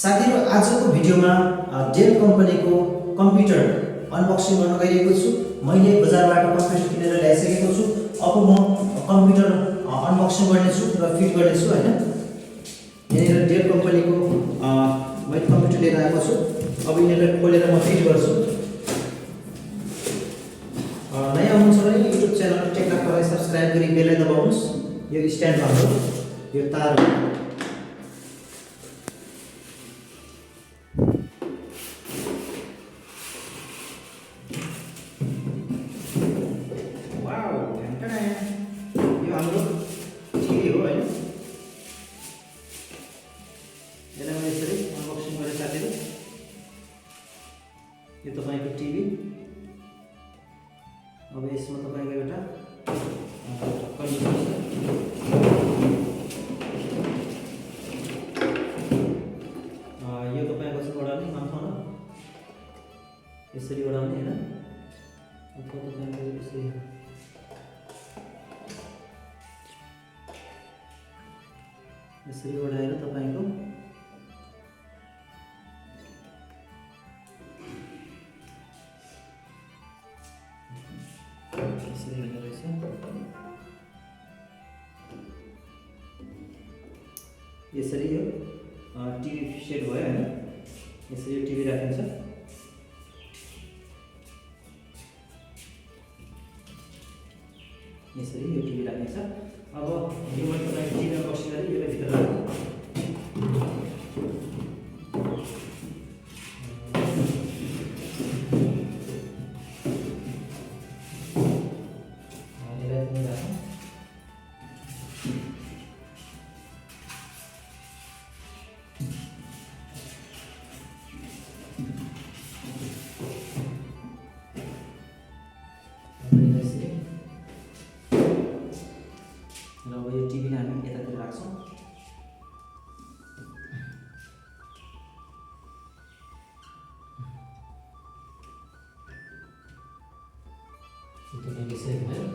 साथीहरु आजको भिडियोमा डेल कम्पनीको कम्प्युटर अनबक्सिङ गर्न गइरहेको छु। मैले बजारबाट कम्प्युटर किनेर ल्याइसकेको छु। अब म कम्प्युटर अनबक्सिङ गर्ने छु र फिट गर्ने छु हैन। यहाँनिर डेल कम्पनीको मैले कम्प्युटर लिएर आएको छु। अब यिनीलाई खोलेर म फिट गर्छु। नयाँ हुनुहुन्छ भने युट्युब च्यानल टेक्नकलाई सब्स्क्राइब गरी बेल दबाउनुस्। यो स्ट्यान्ड हाम्रो यो तार हो। यो तपाईको टिभी। अब यसमा तपाईको एउटा कन्डिसन यो तपाईको चाहिँ ओडाल्ने माथामा यसरी ओडाल्ने हैन। अथवा तपाईको यसरी यसरी ओडालेर तपाईको यसरी यो टिभी सेट भयो हैन। यसरी यो टिभी राखिन्छ। यसरी यो टिभी राखिन्छ। अब यो मैले तपाईको टिभी अनबक्सिङ गरी यसलाई भित्र राख्छु। र अब यो टिभीलाई हामी यतातिर राख्छौँ। यो सेट भयो।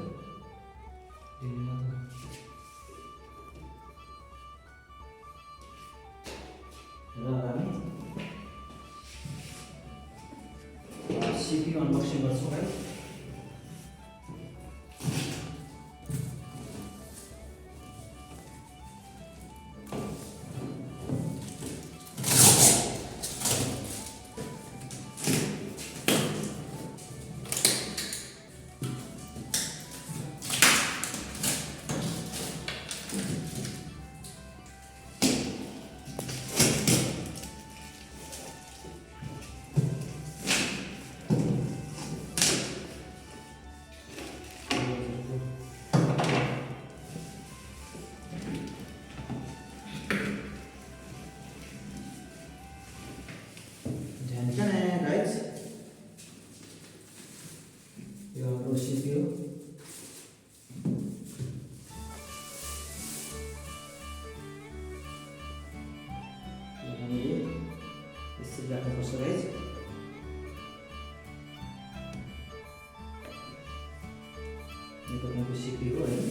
र हामी सीपीयू अनबक्सिङ गर्छौँ है। guys, यो हाम्रो सीपीयू हामीले यसरी राख्नुपर्छ गाइस। यो तपाईको सीपीयू हो हैन।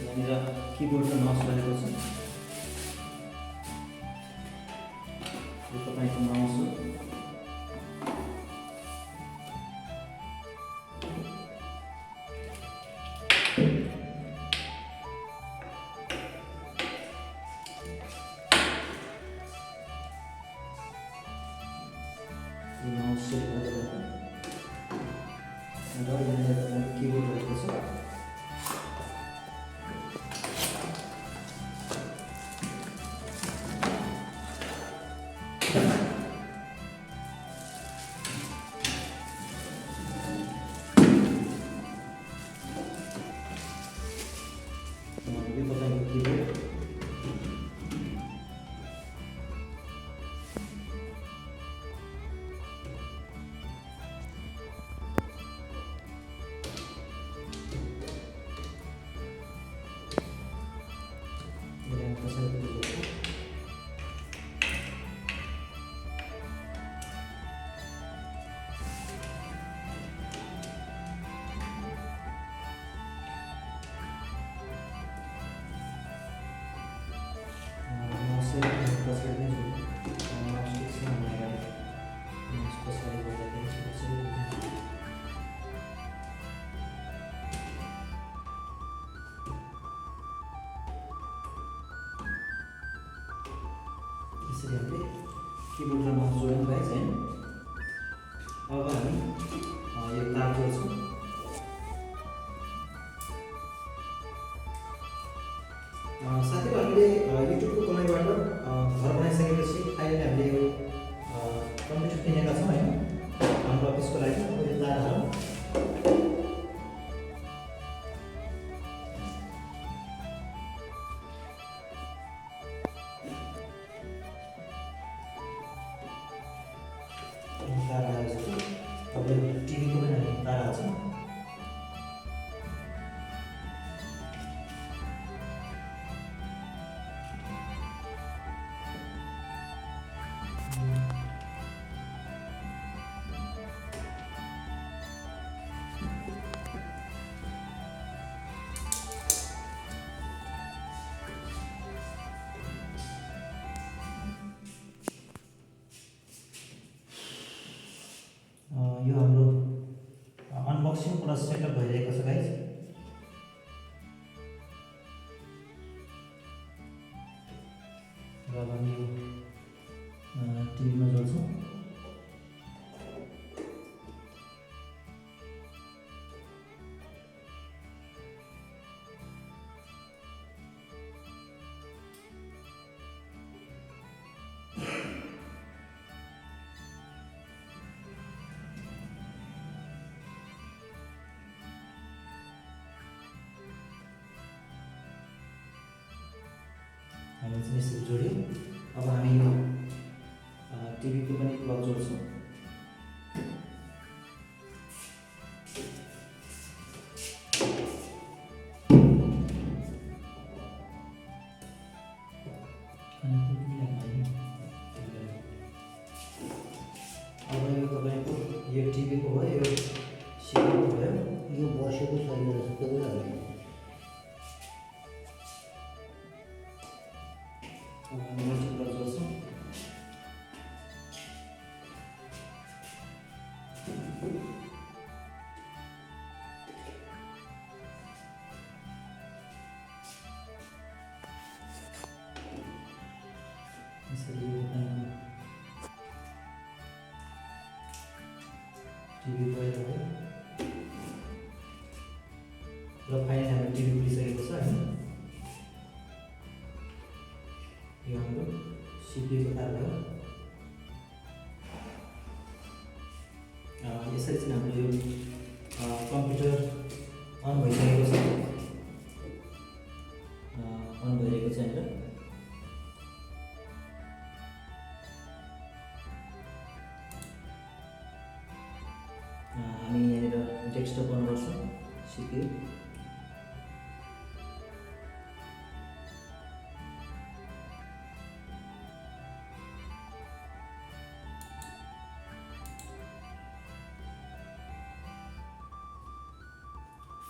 यहाँनिर कीबोर्ड र माउस रहेको छ। यो तपाईको माउस हो। यो माउस सेट गरेर र यहाँनिर तपाईको कीबोर्ड रहेको छ। यो तपाईको कीबोर्ड पछाडि नै जोड्नु माउस ठिक छ भने अगाडि माउस पछाडि गर्दाखेरि त्यसरी हामीले किबोर्ड र माउस जोड्नु भएछ हैन। अब हामी यो तार जोड्छौँ। साथीहरु हामीले युट्युबको कमाइबाट घर बनाइसकेपछि अहिले हामीले यो कम्प्युटर किनेका छौँ हैन हाम्रो अफिसको लागि। अब यो तारहरू तार हाल्छौँ। अब यो टिभीको पनि हामी तार हाल्छौँ। यो हाम्रो अनबक्सिङ प्लस सेटअप भइरहेको छ गाइस। र अब हामी यो टिभीमा जोड्छौँ। हामी चाहिँ यसरी जोड्यौँ। अब हामी यो टिभीको पनि प्लग जोड्छौँ। अब यो तपाईँको यो टिभीको भयो, यो सिडीको भयो, यो बसेको छैन जस्तो पनि लाग्यो। मल्टिप्लग जोड्छौँ। यसरी यो तपाईँको टिभी गएर भयो र फाइनली हाम्रो टिभी खुलिसकेको छ हैन। यो हाम्रो सिपीको तार भयो। यसरी चाहिँ हाम्रो यो कम्प्युटर अन भइसकेको छ। अन भइरहेको छ हैन। हामी यहाँनिर डेस्कटप अन गर्छौँ। सिपी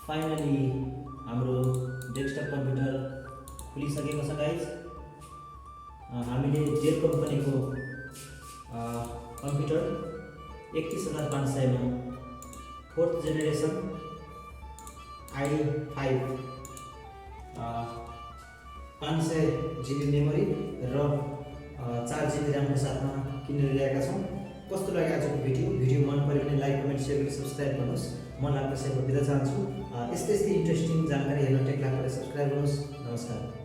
फाइनली हाम्रो डेस्कटप कम्प्युटर खुलिसकेको छ गाइज। हामीले डेल कम्पनीको कम्प्युटर 31,500 मा 4th generation i5 500 GB memory र 4 GB ऱ्यामको साथमा किनेर ल्याएका छौँ। कस्तो लाग्यो आजको भिडियो मन पऱ्यो भने लाइक कमेन्ट सेयर गरी सब्सक्राइब गर्नुहोस्। म लाग्ने सेवा बिदा चाहन्छु। यस्तै इन्ट्रेस्टिङ जानकारी हेर्न टेक लाइफलाई सब्सक्राइब गर्नुहोस्। नमस्कार।